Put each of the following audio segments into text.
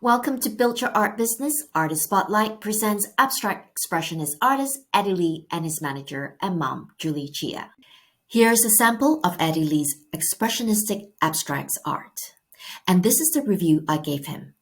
Welcome to Build Your Art Business. Artist Spotlight presents abstract expressionist artist Eddie Lee and his manager and mom, Julie Cheah. Here's a sample of Eddie Lee's expressionistic abstracts art. And this is the review I gave him.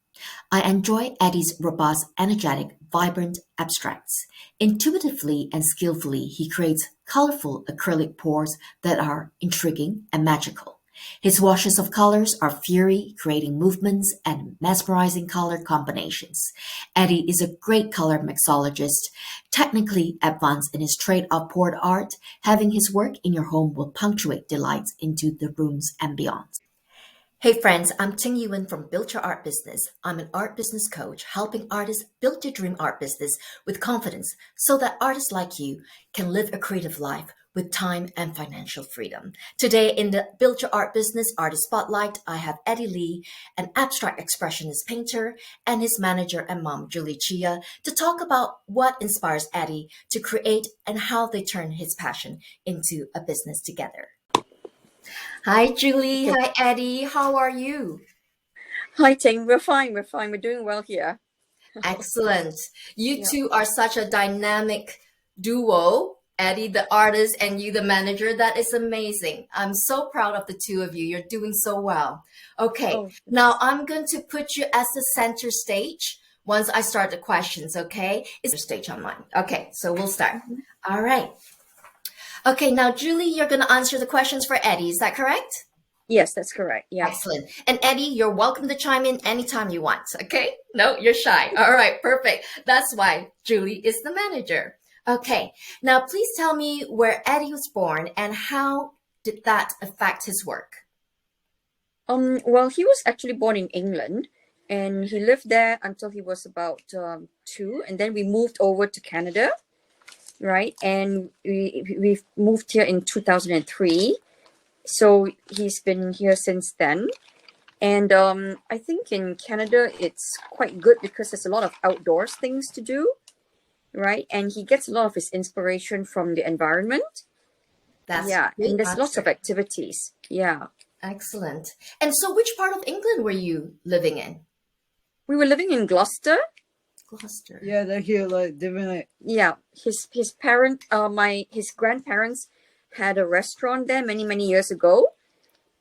I enjoy Eddie's robust, energetic, vibrant abstracts. Intuitively and skillfully, he creates colorful acrylic pours that are intriguing and magical. His washes of colors are fiery, creating movements and mesmerizing color combinations. Eddie is a great color mixologist, technically advanced in his trade of poured art. Having his work in your home will punctuate delights into the rooms and beyond. Hey friends, I'm Ting Yuan from Build Your Art Business. I'm an art business coach helping artists build their dream art business with confidence so that artists like you can live a creative life with time and financial freedom. Today in the Build Your Art Business Artist Spotlight, I have Eddie Lee, an abstract expressionist painter, and his manager and mom, Julie Cheah, to talk about what inspires Eddie to create and how they turn his passion into a business together. Hi, Julie. Hi, Eddie. How are you? Hi, Ting. We're fine. We're doing well here. Excellent. You two are such a dynamic duo, Eddie, the artist, and you, the manager. That is amazing. I'm so proud of the two of you. You're doing so well. Okay, now I'm going to put you as the center stage once I start the questions, okay? It's the stage on mine. Okay, so we'll start. All right. Okay, now, Julie, you're going to answer the questions for Eddie. Is that correct? Yes, that's correct. Yeah. Excellent. And Eddie, you're welcome to chime in anytime you want. Okay? No, you're shy. All right, perfect. That's why Julie is the manager. Okay. Now, please tell me where Eddie was born and how did that affect his work? Well, he was actually born in England, and he lived there until he was about 2, and then we moved over to Canada. Right, and we've moved here in 2003, so he's been here since then. And I think in Canada it's quite good because there's a lot of outdoors things to do, right? And he gets a lot of his inspiration from the environment. And there's lots of activities. Yeah, excellent. And so, which part of England were you living in? We were living in Gloucester. Yeah, they're here like different. Yeah, his grandparents had a restaurant there many years ago.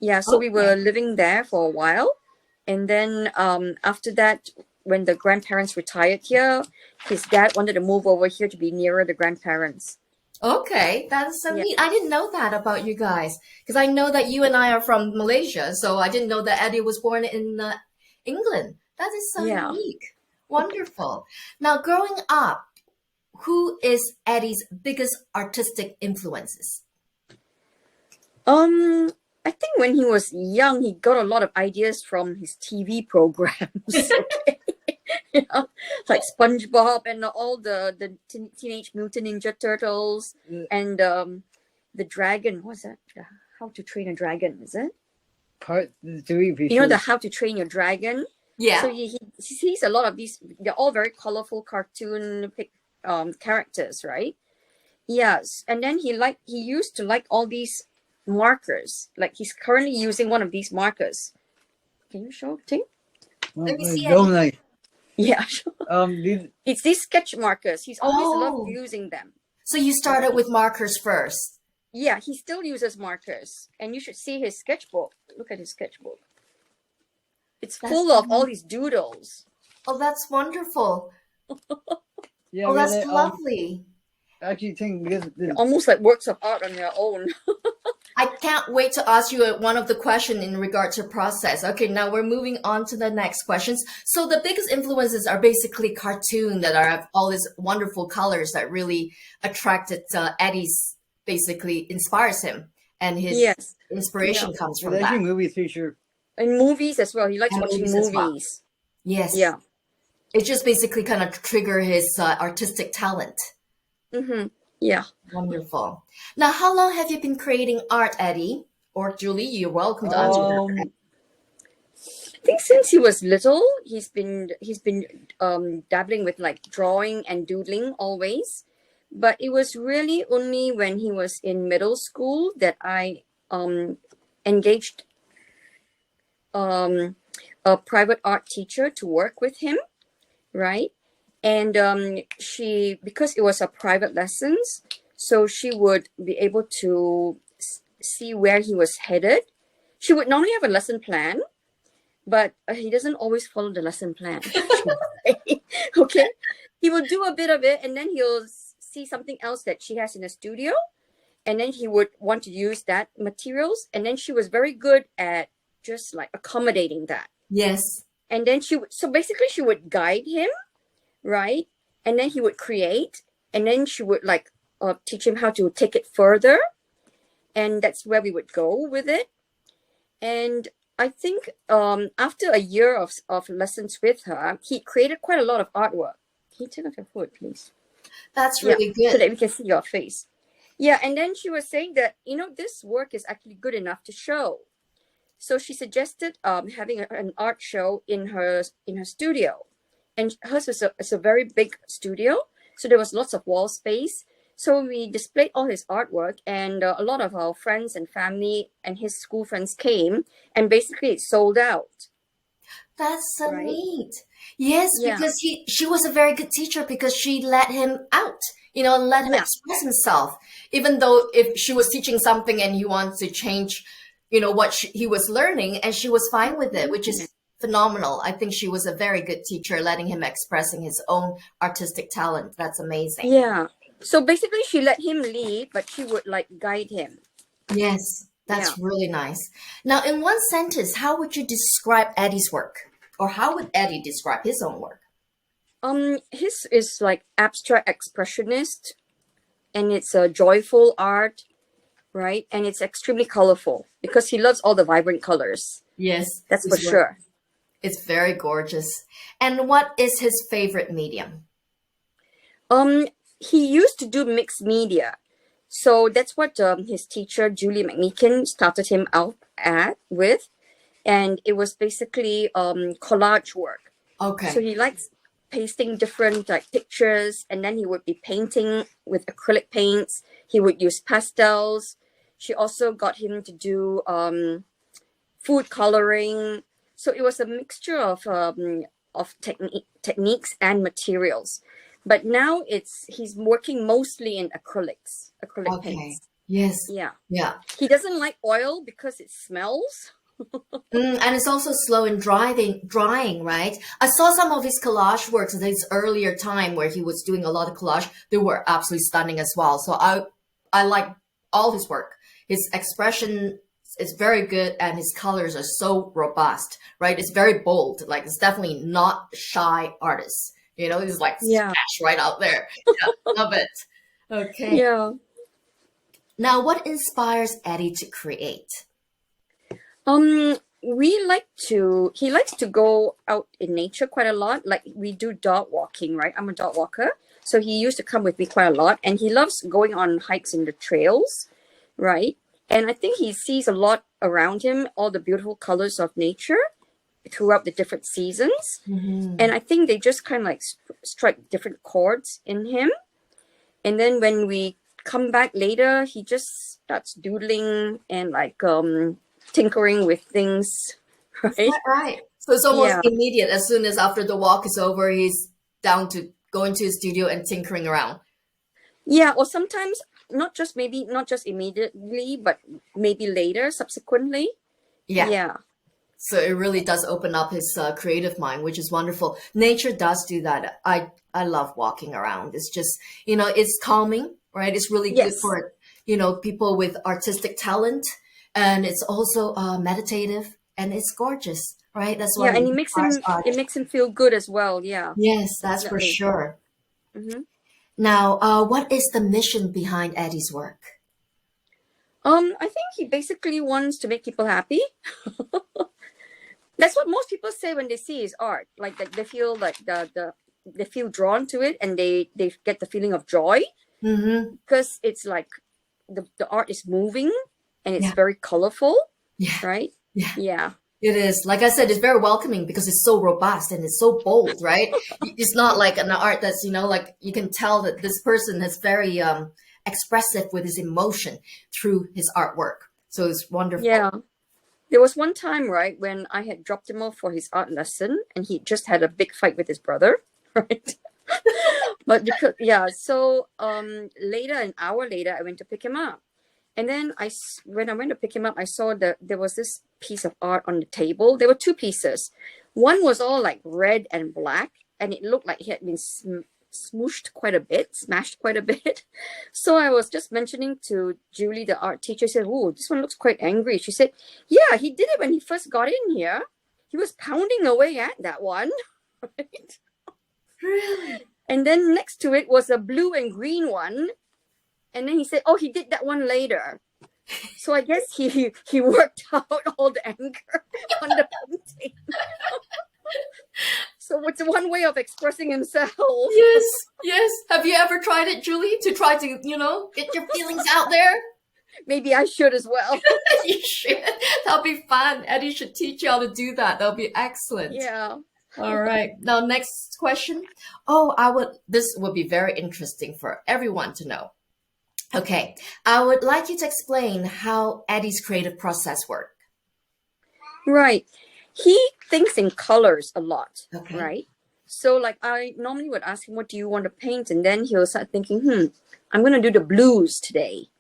Yeah, so we were living there for a while, and then after that, when the grandparents retired here, his dad wanted to move over here to be nearer the grandparents. Okay, that's so neat. I didn't know that about you guys because I know that you and I are from Malaysia, so I didn't know that Eddie was born in England. That is so unique. Wonderful. Now, growing up, who is Eddie's biggest artistic influences? I think when he was young, he got a lot of ideas from his TV programs. Like SpongeBob and all the Teenage Mutant Ninja Turtles and the dragon. What's that? How to Train a Dragon, is it? Part 3. You know the How to Train Your Dragon? Yeah. So he sees a lot of these. They're all very colorful cartoon characters, right? Yes. And then he used to like all these markers. Like he's currently using one of these markers. Can you show, Ting? Let me see it. Yeah. It's these sketch markers. He's always loved using them. So you started with markers first. Yeah, he still uses markers. And you should see his sketchbook. Look at his sketchbook. It's full of all these doodles. Oh, that's wonderful. That's lovely. Actually, think because almost like works of art on their own. I can't wait to ask you one of the questions in regard to process. Okay, now we're moving on to the next questions. So the biggest influences are basically cartoon that are all these wonderful colors that really attracted Eddie's, basically inspires him. And his inspiration comes from that. Movie feature. And movies as well. He likes watching movies. Well. Yes. Yeah. It just basically kind of trigger his artistic talent. Mm-hmm. Yeah. Wonderful. Now, how long have you been creating art, Eddie? Or Julie, you're welcome to answer that. I think since he was little, he's been dabbling with like drawing and doodling always. But it was really only when he was in middle school that I engaged a private art teacher to work with him, right? And because it was a private lessons, so she would be able to see where he was headed. She would normally have a lesson plan, but he doesn't always follow the lesson plan. Okay, he will do a bit of it, and then he'll see something else that she has in the studio, and then he would want to use that materials, and then she was very good at just like accommodating that. Yes. And then she would guide him, right? And then he would create, and then she would like teach him how to take it further, and that's where we would go with it. And I think after a year of lessons with her, he created quite a lot of artwork. Can you turn off your foot, please? That's really good. So that we can see your face. Yeah, and then she was saying that, this work is actually good enough to show. So she suggested having an art show in her studio. And hers is a very big studio. So there was lots of wall space. So we displayed all his artwork, and a lot of our friends and family and his school friends came, and basically it sold out. That's so neat. Yes, because she was a very good teacher because she let him out, let him express himself. Even though if she was teaching something and he wants to change, what he was learning, and she was fine with it, which is phenomenal. I think she was a very good teacher, letting him expressing his own artistic talent. That's amazing. Yeah. So basically she let him lead, but she would like guide him. Yes, that's really nice. Now, in one sentence, how would you describe Eddie's work? Or how would Eddie describe his own work? His is like abstract expressionist, and it's a joyful art, right? And it's extremely colorful because he loves all the vibrant colors. Yes, that's for sure. It's very gorgeous. And what is his favorite medium? He used to do mixed media. So that's what his teacher, Julie McMeekin, started him out with. And it was basically collage work. Okay. So he likes pasting different like pictures, and then he would be painting with acrylic paints. He would use pastels. She also got him to do food coloring. So it was a mixture of techniques and materials. But now he's working mosely in acrylic paints. Yes. Yeah. Yeah. He doesn't like oil because it smells. And it's also slow in drying, right? I saw some of his collage works in his earlier time where he was doing a lot of collage. They were absolutely stunning as well. So I like all his work. His expression is very good, and his colors are so robust, right? It's very bold. Like, it's definitely not shy artist. He's like smash right out there. Yeah, love it. Okay. Yeah. Now, what inspires Eddie to create? He likes to go out in nature quite a lot. Like, we do dog walking, right? I'm a dog walker. So he used to come with me quite a lot, and he loves going on hikes in the trails, right? And I think he sees a lot around him, all the beautiful colors of nature throughout the different seasons. Mm-hmm. And I think they just kind of like strike different chords in him. And then when we come back later, he just starts doodling and like tinkering with things. Right? Is that right? So it's almost immediate. As soon as after the walk is over, he's down to going to his studio and tinkering around. Yeah, or sometimes not just immediately, but maybe later, subsequently. Yeah. So it really does open up his creative mind, which is wonderful. Nature does do that. I love walking around. It's just, it's calming, right? It's really good for, people with artistic talent. And it's also meditative, and it's gorgeous, right? That's why. Yeah, and it makes him feel good as well. Yeah. Yes, that's for sure. Mm-hmm. Now, what is the mission behind Eddie's work? I think he basically wants to make people happy. That's what most people say when they see his art. Like they feel like they feel drawn to it, and they get the feeling of joy, because it's like the art is moving. And it's very colorful, right? Yeah. It is. Like I said, it's very welcoming because it's so robust and it's so bold, right? It's not like an art that's, like you can tell that this person is very expressive with his emotion through his artwork. So it's wonderful. Yeah. There was one time, right, when I had dropped him off for his art lesson, and he just had a big fight with his brother, right? But because so later, an hour later, I went to pick him up, and then when I went to pick him up, I saw that there was this piece of art on the table. There were two pieces. One was all like red and black, and it looked like he had been smashed quite a bit. So I was just mentioning to Julie, the art teacher, said, "Oh, this one looks quite angry." She said, "Yeah, he did it when he first got in here. He was pounding away at that one." Right? Really? And then next to it was a blue and green one. And then he said, "Oh, he did that one later." So I guess he worked out all the anger on the painting. So it's one way of expressing himself. Yes, yes. Have you ever tried it, Julie, to try to, get your feelings out there? Maybe I should as well. You should. That'll be fun. Eddie should teach you how to do that. That'll be excellent. Yeah. All right. Now, next question. This would be very interesting for everyone to know. Okay. I would like you to explain how Eddie's creative process works. Right. He thinks in colors a lot, Okay. right? So like I normally would ask him, "What do you want to paint?" And then he'll start thinking, I'm going to do the blues today,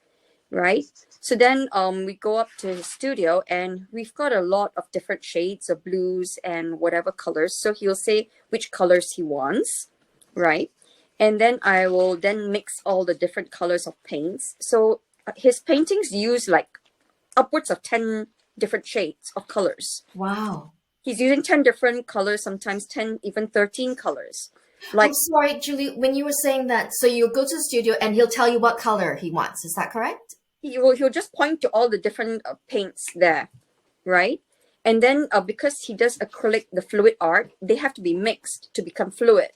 right? So then we go up to his studio, and we've got a lot of different shades of blues and whatever colors. So he'll say which colors he wants, right? And then I will then mix all the different colors of paints. So his paintings use like upwards of 10 different shades of colors. Wow. He's using 10 different colors, sometimes 10, even 13 colors. Like, I'm sorry, Julie, when you were saying that, so you'll go to the studio and he'll tell you what color he wants. Is that correct? he'll just point to all the different paints there, right? And then because he does acrylic, the fluid art, they have to be mixed to become fluid.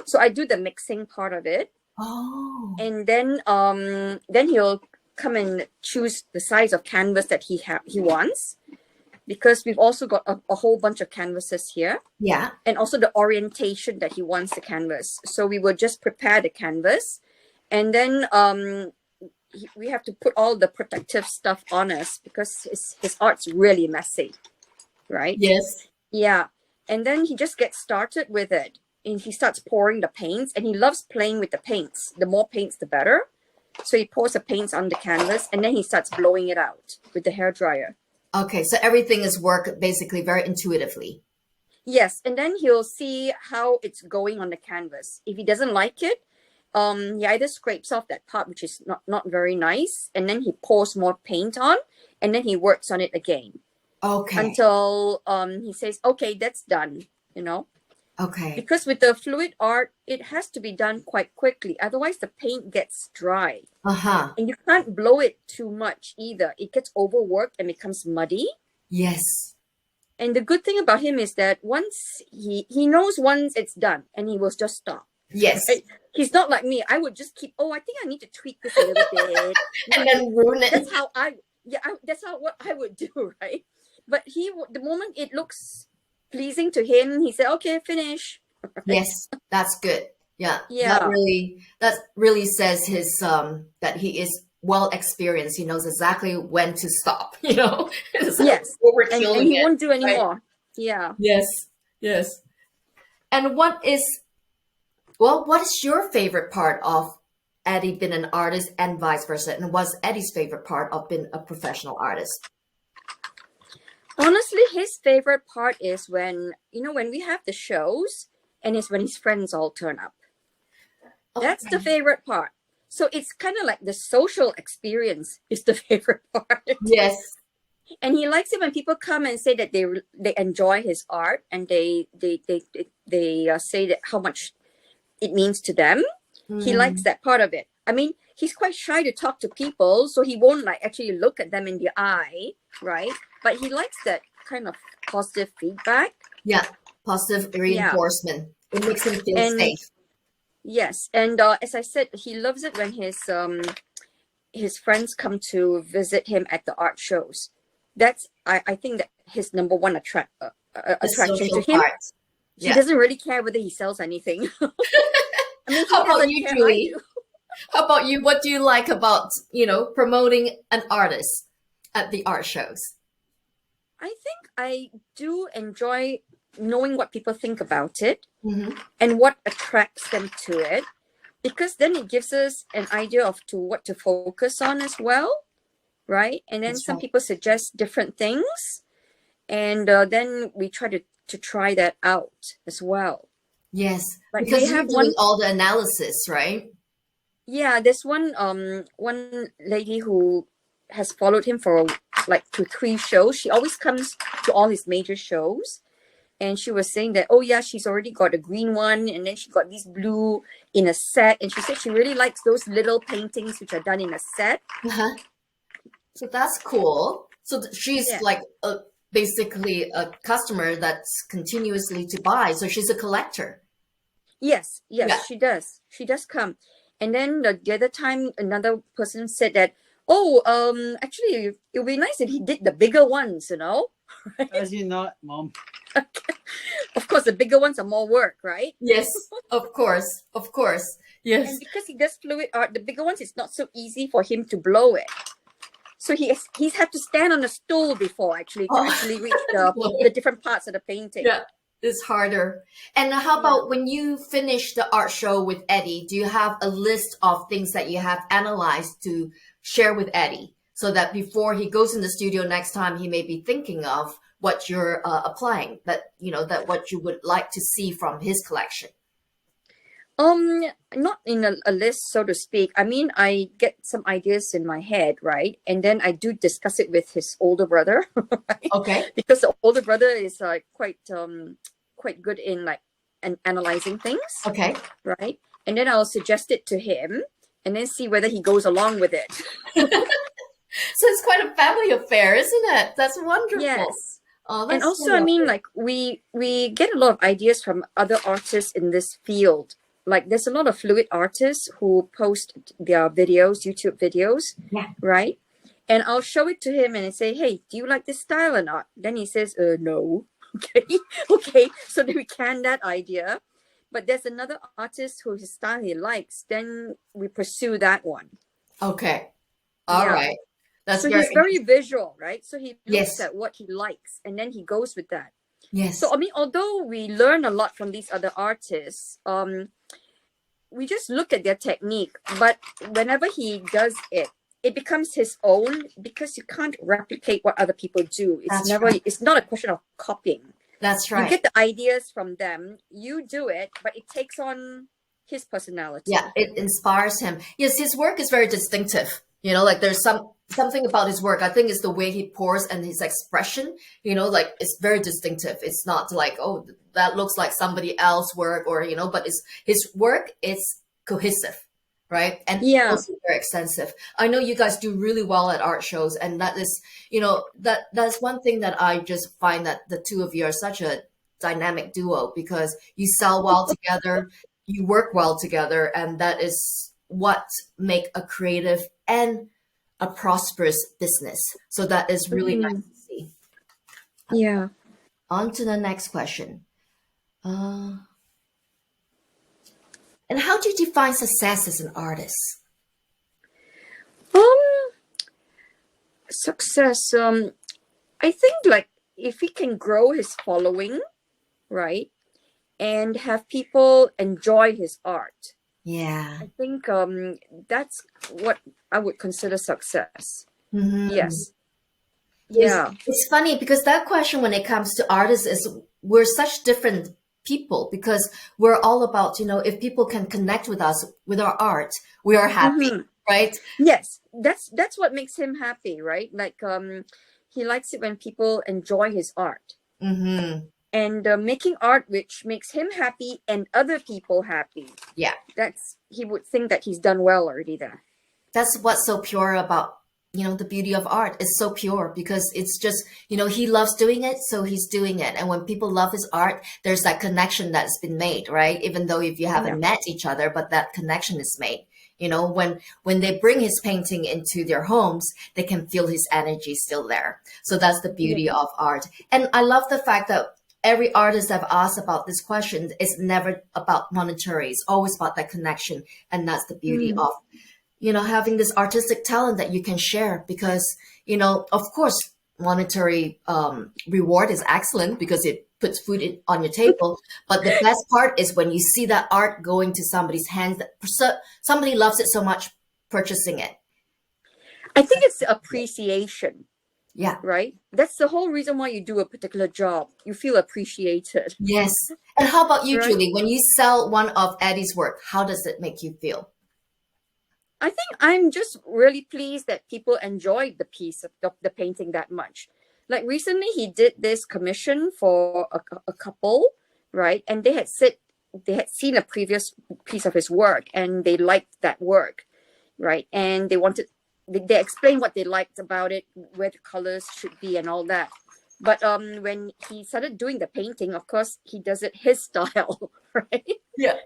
So I do the mixing part of it. Oh. And then he'll come and choose the size of canvas that he wants, because we've also got a whole bunch of canvases here. Yeah. And also the orientation that he wants the canvas. So we will just prepare the canvas, and then we have to put all the protective stuff on us, because his art's really messy, right? Yes. Yeah. And then he just gets started with it, and he starts pouring the paints, and he loves playing with the paints. The more paints, the better. So he pours the paints on the canvas, and then he starts blowing it out with the hairdryer. Okay, so everything is worked basically very intuitively. Yes, and then he'll see how it's going on the canvas. If he doesn't like it, he either scrapes off that part, which is not very nice, and then he pours more paint on, and then he works on it again. Okay. Until he says, "Okay, that's done," Okay. Because with the fluid art, it has to be done quite quickly. Otherwise, the paint gets dry. Uh-huh. And you can't blow it too much either. It gets overworked and becomes muddy. Yes. And the good thing about him is that once he knows once it's done, and he will just stop. Yes. Right? He's not like me. I would just keep, I think I need to tweak this a little bit. And then ruin it. That's how what I would do, right? But the moment it looks pleasing to him, he said, "Okay, finish." Right? Yes, that's good. Yeah. Yeah. That really says his that he is well experienced. He knows exactly when to stop, Yes. And he won't do anymore. Right? Yeah. Yes. Yes. And what is your favorite part of Eddie being an artist and vice versa? And what's Eddie's favorite part of being a professional artist? Honestly, his favorite part is when we have the shows, and it's when his friends all turn up. Okay. That's the favorite part. So it's kind of like the social experience is the favorite part. Yes. And he likes it when people come and say that they enjoy his art, and they say that how much it means to them. He likes that part of it. I mean, he's quite shy to talk to people, so he won't actually look at them in the eye, right? But he likes that kind of positive feedback. Yeah, positive reinforcement. Yeah. It makes him feel safe. Yes, and as I said, he loves it when his friends come to visit him at the art shows. That's I think that his number one attraction to him. Yeah. He doesn't really care whether he sells anything. I mean, how about you, Julie? How about you? What do you like about promoting an artist at the art shows? I think I do enjoy knowing what people think about it Mm-hmm. and what attracts them to it, because then it gives us an idea of to what to focus on as well, right? And then That's some right. people suggest different things, and then we try to try that out as well. Yes, Like they because you're have doing one, all the analysis, right? yeah, there's one lady who has followed him for like 2 3 shows. She always comes to all his major shows, and she was saying that, oh yeah, she's already got a green one, and then she got these blue in a set, and she said she really likes those little paintings which are done in a set. Uh-huh. So that's cool. So she's Yeah. like basically a customer that's continuously to buy. So she's a collector. Yes, Yeah. she does. She does come. And then the other time, another person said that, oh, actually, it would be nice if he did the bigger ones, you know? As you not, Mom. Of course, the bigger ones are more work, right? Yes, of course, of course. Yes. And because he does fluid art, the bigger ones, it's not so easy for him to blow it. So he's had to stand on a stool before actually to Oh. actually reach the different parts of the painting. Yeah, it's harder. And how about when you finish the art show with Eddie, do you have a list of things that you have analyzed to share with Eddie so that before he goes in the studio next time, he may be thinking of what you're applying, that, you know, that what you would like to see from his collection? Not in a list, so to speak. I mean, I get some ideas in my head, right? And then I do discuss it with his older brother, right? Okay. Because the older brother is quite good in like analyzing things, Okay. right? And then I'll suggest it to him, and then see whether he goes along with it. So it's quite a family affair, isn't it? That's wonderful. Yes. Oh, And that's also, so I mean, lovely. like we get a lot of ideas from other artists in this field. Like there's a lot of fluid artists who post their videos, YouTube videos, Yeah. right? And I'll show it to him and I say, hey, do you like this style or not? Then he says, no. Okay. Okay. So then we can that idea. But there's another artist whose style he likes. Then we pursue that one. Okay. All Yeah. right. That's So very he's very visual, right? So he looks Yes. at what he likes and then he goes with that. Yes. So I mean, although we learn a lot from these other artists, we just look at their technique. But whenever he does it, it becomes his own because you can't replicate what other people do. It's That's never. right. It's not a question of copying. That's You right. get the ideas from them. You do it, but it takes on his personality. Yeah, it inspires him. Yes, his work is very distinctive. You know, like there's something about his work. I think it's the way he pours and his expression, you know, like it's very distinctive. It's not like, oh, that looks like somebody else's work or, you know, but it's his work is cohesive, right? And Yeah. also very extensive. I know you guys do really well at art shows, and that is, you know, that's one thing that I just find that the two of you are such a dynamic duo because you sell well together, you work well together, and that is what make a creative and a prosperous business. So that is really nice to see. Yeah. On to the next question. And how do you define success as an artist? Success. I think like if he can grow his following, right, and have people enjoy his art. Yeah. I think that's what I would consider success. Mhm. Yes. Yes. Yeah. It's funny because that question, when it comes to artists, is we're such different people because we're all about, you know, if people can connect with us with our art, we are happy, right? Yes. That's what makes him happy, right? Like he likes it when people enjoy his art. Mm-hmm. And making art which makes him happy and other people happy. Yeah. He would think that he's done well already there. That's what's so pure about, you know, the beauty of art. It's so pure because it's just, you know, he loves doing it, so he's doing it. And when people love his art, there's that connection that's been made, right? Even though if you haven't met each other, but that connection is made. You know, when they bring his painting into their homes, they can feel his energy still there. So that's the beauty of art. And I love the fact that every artist I've asked about this question is never about monetary. It's always about that connection. And that's the beauty of, you know, having this artistic talent that you can share because, you know, of course, monetary reward is excellent because it puts food on your table. But the best part is when you see that art going to somebody's hands, that somebody loves it so much, purchasing it. I think it's appreciation, Yeah. right? That's the whole reason why you do a particular job. You feel appreciated. Yes. And how about you, Right. Julie? When you sell one of Eddie's work, how does it make you feel? I think I'm just really pleased that people enjoyed the piece of the painting that much. Like recently, he did this commission for a couple, right? And they had seen a previous piece of his work and they liked that work, right? And they explained what they liked about it, where the colors should be, and all that. But when he started doing the painting, of course, he does it his style, right? Yeah.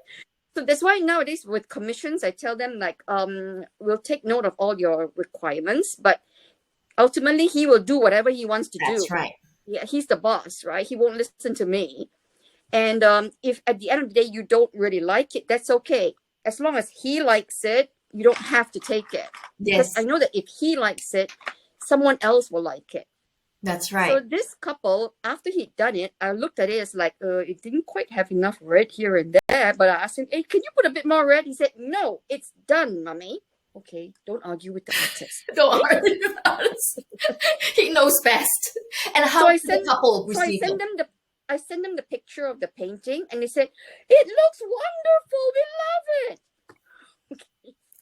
So that's why nowadays with commissions, I tell them like, we'll take note of all your requirements, but ultimately he will do whatever he wants to do. That's right. Yeah, he's the boss, right? He won't listen to me. And if at the end of the day you don't really like it, that's okay. As long as he likes it, you don't have to take it. Yes. Because I know that if he likes it, someone else will like it. That's right. So this couple, after he'd done it, I looked at it as like, it didn't quite have enough red here and there. But I asked him, hey, can you put a bit more red? He said, no, it's done, mommy. Okay, don't argue with the artist. Don't argue with us. He knows best. And how did the couple receive it? I sent them the picture of the painting, and they said, it looks wonderful. We love it.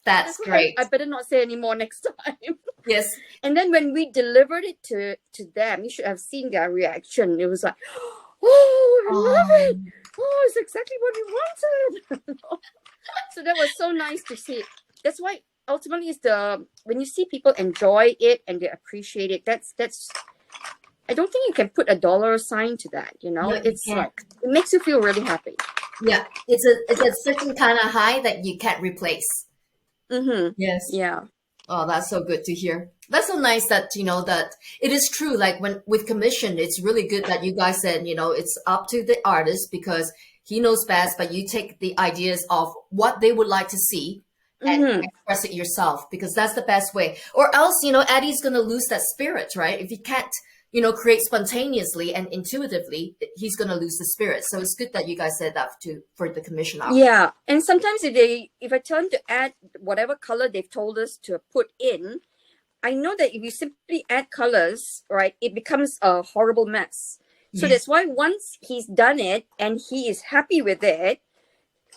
That's great. I better not say any more next time. Yes. And then when we delivered it to them, you should have seen their reaction. It was like, oh, I love it. Oh, it's exactly what we wanted. So that was so nice to see. That's why ultimately it's when you see people enjoy it and they appreciate it, that's I don't think you can put a dollar sign to that, you know. No, it's like it makes you feel really happy. Yeah. It's a certain kind of high that you can't replace. Mm-hmm. Yes. Yeah. Oh, that's so good to hear. That's so nice that, that it is true. Like when with commission, it's really good that you guys said, it's up to the artist because he knows best, but you take the ideas of what they would like to see and express it yourself because that's the best way. Or else, Eddie's going to lose that spirit, right? If he can't, create spontaneously and intuitively, he's going to lose the spirit. So it's good that you guys said that for the commission art. Yeah. And sometimes if I tell them to add whatever color they've told us to put in, I know that if you simply add colors, right, it becomes a horrible mess. So that's why once he's done it and he is happy with it,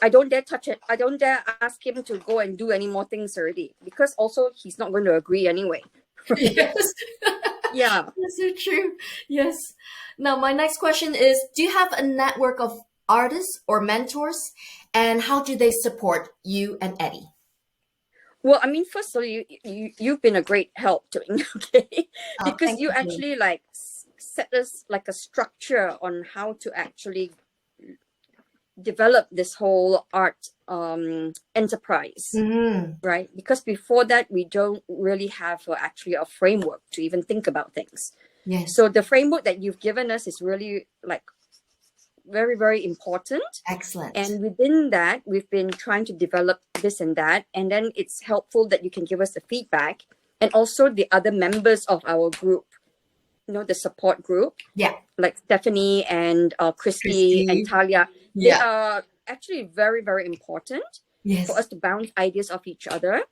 I don't dare touch it. I don't dare ask him to go and do any more things already because also he's not going to agree anyway. Yes. Yeah. That's so true. Yes. Now, my next question is, do you have a network of artists or mentors? And how do they support you and Eddie? Well, I mean, firstly, you've been a great help to me, okay? Because you actually like set us like a structure on how to actually develop this whole art enterprise, right? Because before that, we don't really have actually a framework to even think about things. Yes. So the framework that you've given us is really like very, very important. Excellent. And within that, we've been trying to develop this and that. And then it's helpful that you can give us the feedback and also the other members of our group, the support group. Yeah. Like Stephanie and Christy and Talia. They are actually very, very important for us to bounce ideas off each other.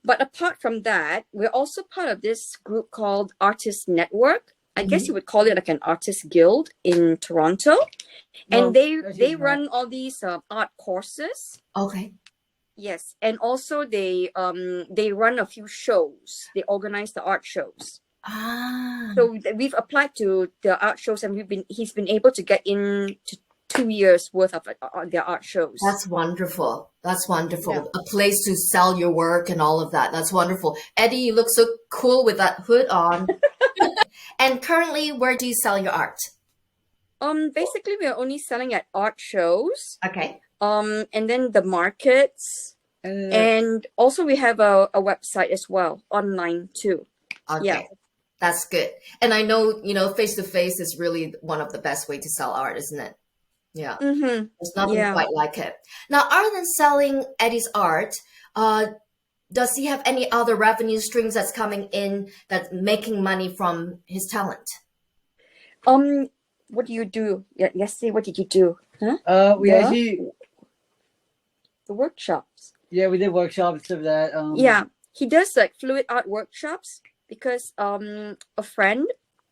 But apart from that, we're also part of this group called Artist Network. I guess you would call it like an artist guild in Toronto. And they run all these art courses. Okay. Yes. And also they run a few shows. They organize the art shows. So we've applied to the art shows and he's been able to get in to 2 years worth of their art shows. That's wonderful. That's wonderful. Yeah. A place to sell your work and all of that. That's wonderful. Eddie, you look so cool with that hood on. And currently, where do you sell your art? Basically, we are only selling at art shows. Okay. And then the markets. And also we have a website as well, online too. Okay. Yeah. That's good. And I know, face-to-face is really one of the best way to sell art, isn't it? Yeah. There's nothing quite like it. Now, other than selling Eddie's art, does he have any other revenue streams that's coming in that's making money from his talent? What do you do? Yesterday, what did you do? Huh? We Yeah. actually, The workshops. yeah, we did workshops and stuff like that. Yeah, he does like fluid art workshops because a friend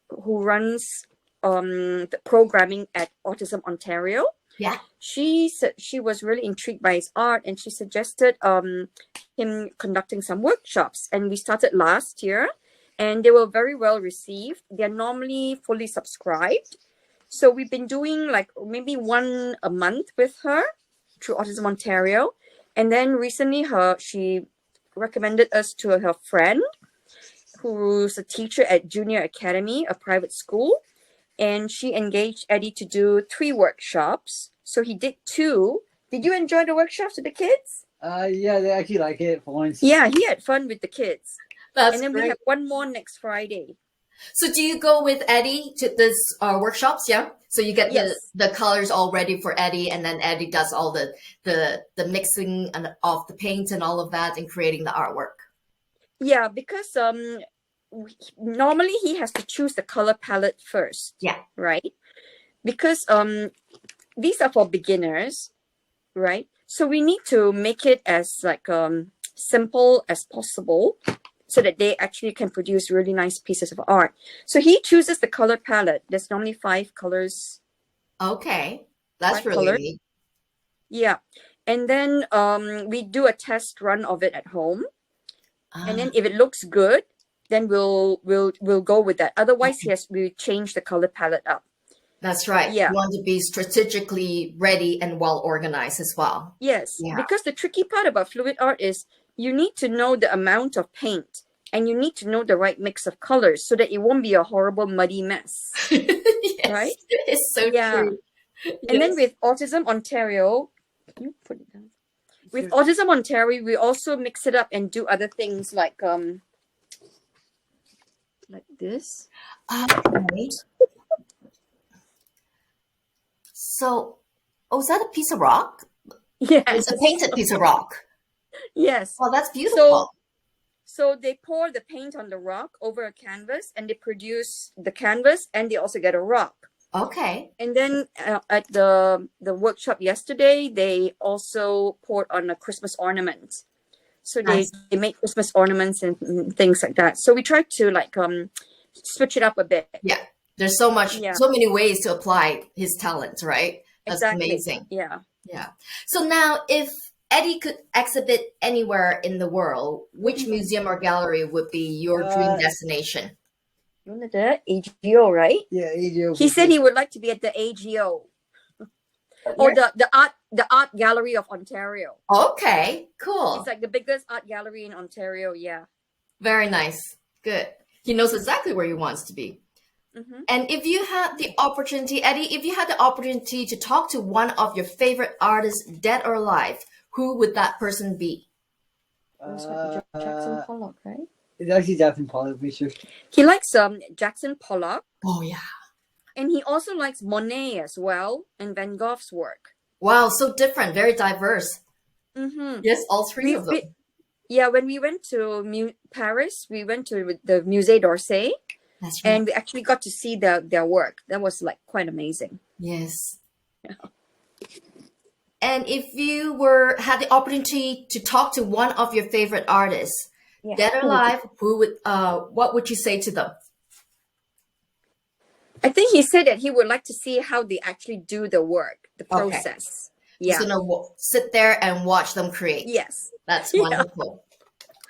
who runs the programming at Autism Ontario, Yeah. she said she was really intrigued by his art, and she suggested him conducting some workshops, and we started last year, and they were very well received. They're normally fully subscribed, so we've been doing like maybe one a month with her through Autism Ontario, and then recently she recommended us to her friend who's a teacher at Junior Academy, a private school, and she engaged Eddie to do 3 workshops. So he did 2. Did you enjoy the workshops with the kids? Yeah, they actually like it for once. Yeah, he had fun with the kids. That's and then great. we have one more next Friday. So do you go with Eddie to this workshops? Yeah. So you get Yes. the colors all ready for Eddie, and then Eddie does all the mixing and of the paint and all of that and creating the artwork. Yeah, because normally he has to choose the color palette first. Yeah. Right? Because these are for beginners, right? So we need to make it as like simple as possible so that they actually can produce really nice pieces of art. So he chooses the color palette. There's normally 5 colors. Okay. That's 5 really colors. neat. Yeah. And then we do a test run of it at home. And then if it looks good, then we'll go with that. Otherwise, we change the color palette up. That's right. Yeah. You want to be strategically ready and well organized as well. Yes. Yeah. Because the tricky part about fluid art is you need to know the amount of paint and you need to know the right mix of colors so that it won't be a horrible muddy mess. Yes, Right? it's so true. And then Yes. with Autism Ontario, can you put it down? With Autism Ontario, we also mix it up and do other things like this. Okay. So, is that a piece of rock? Yes. It's a painted piece of rock. Yes. Oh, that's beautiful. So they pour the paint on the rock over a canvas and they produce the canvas and they also get a rock. Okay. And then at the workshop yesterday, they also poured on a Christmas ornament. So Nice. they make Christmas ornaments and things like that. So we try to like switch it up a bit. Yeah. There's so many ways to apply his talent, right? That's Exactly. amazing. Yeah. Yeah. So now, if Eddie could exhibit anywhere in the world, which museum or gallery would be your dream destination? You know the AGO, right? Yeah, AGO. He said he would like to be at the AGO. Or the art gallery of Ontario. Okay, cool. It's like the biggest art gallery in Ontario. Yeah. Very nice. Good. He knows exactly where he wants to be. Mm-hmm. And if you had the opportunity, Eddie, if you had the opportunity to talk to one of your favorite artists, dead or alive, who would that person be? Jackson Pollock, right? It's actually Jackson Pollock, for sure. He likes Jackson Pollock. Oh, yeah. And he also likes Monet as well and Van Gogh's work. Wow, so different, very diverse. Mm-hmm. Yes, all three of them. When we went to Paris, we went to the Musée d'Orsay. That's right. And we actually got to see their work. That was like quite amazing. Yes. Yeah. And if you had the opportunity to talk to one of your favorite artists, dead or alive, what would you say to them? I think he said that he would like to see how they actually do the work, the process. Okay. Yeah. So sit there and watch them create. Yes. That's wonderful.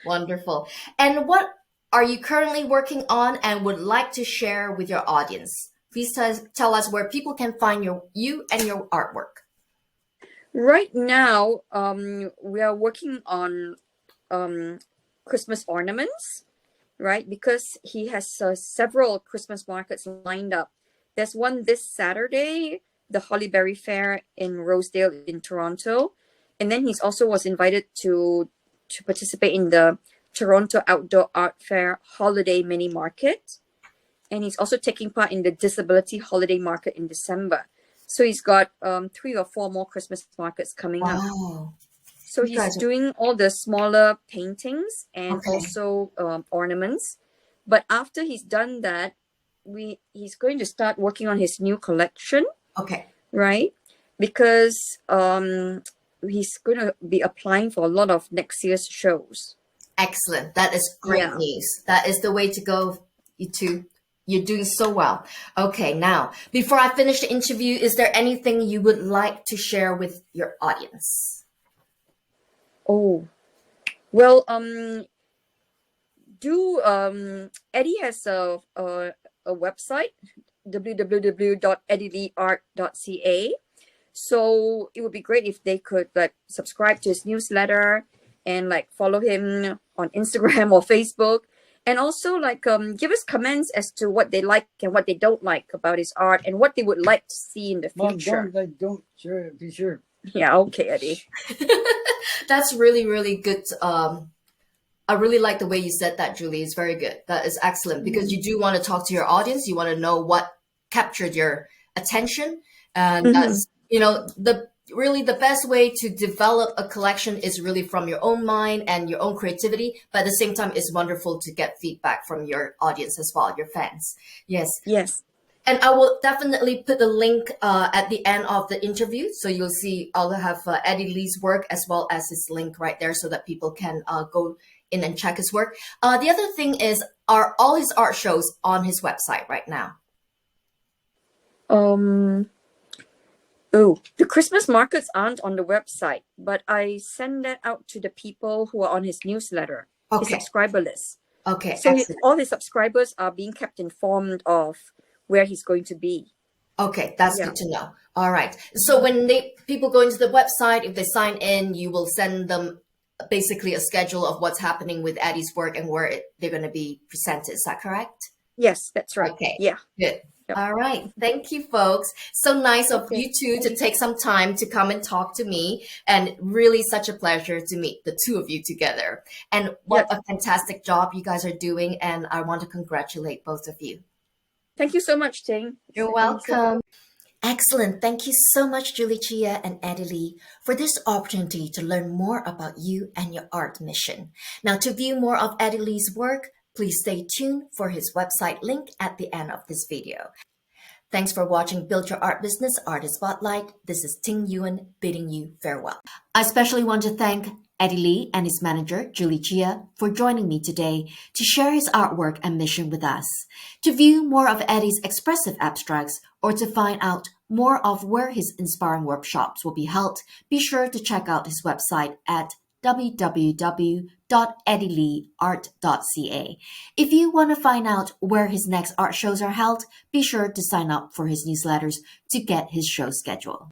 Wonderful. And what are you currently working on and would like to share with your audience? Please tell us where people can find you and your artwork. Right now, we are working on Christmas ornaments, right? Because he has several Christmas markets lined up. There's one this Saturday, the Hollyberry Fair in Rosedale in Toronto. And then he's also was invited to participate in the Toronto Outdoor Art Fair Holiday Mini Market. And he's also taking part in the Disability Holiday Market in December. So he's got 3 or 4 more Christmas markets coming up. So You he's guys are doing all the smaller paintings and okay. also ornaments. But after he's done that, he's going to start working on his new collection, Okay. right? Because he's going to be applying for a lot of next year's shows. Excellent. That is great Yeah. news. That is the way to go, you two. You're doing so well. Okay, now, before I finish the interview, is there anything you would like to share with your audience? Oh, well, Eddie has a website, www.eddieleeart.ca. So it would be great if they could like subscribe to his newsletter and like follow him on Instagram or Facebook, and also like give us comments as to what they like and what they don't like about his art and what they would like to see in the Mom, future. don't, sure, be sure. Yeah, okay, Eddie. That's really, really good. I really like the way you said that, Julie. It's very good. That is excellent because you do want to talk to your audience. You want to know what captured your attention. And that's, the best way to develop a collection is really from your own mind and your own creativity. But at the same time, it's wonderful to get feedback from your audience as well, your fans. Yes. Yes. And I will definitely put the link at the end of the interview. So you'll see I'll have Eddie Lee's work as well as his link right there so that people can go in and check his work. The other thing is, are all his art shows on his website right now? Oh, the Christmas markets aren't on the website, but I send that out to the people who are on his newsletter, his Okay. subscriber list. Okay, So excellent. all his subscribers are being kept informed of where he's going to be. Okay, that's Yeah. good to know. All right. So when people go into the website, if they sign in, you will send them basically a schedule of what's happening with Eddie's work and where they're going to be presented. Is that correct? Yes, that's right. Okay. Yeah. Good. Yep. All right. Thank you, folks. So nice of Okay. you two to take some time to come and talk to me. And really such a pleasure to meet the two of you together. And what a fantastic job you guys are doing. And I want to congratulate both of you. Thank you so much, Ting. You're welcome. Excellent. Thank you so much, Julie Cheah and Eddie Lee, for this opportunity to learn more about you and your art mission. Now, to view more of Eddie Lee's work, please stay tuned for his website link at the end of this video. Thanks for watching Build Your Art Business Artist Spotlight. This is Ting Yuen bidding you farewell. I especially want to thank Eddie Lee and his manager, Julie Cheah, for joining me today to share his artwork and mission with us. To view more of Eddie's expressive abstracts or to find out more of where his inspiring workshops will be held, be sure to check out his website at www.eddieleeart.ca. If you want to find out where his next art shows are held, be sure to sign up for his newsletters to get his show schedule.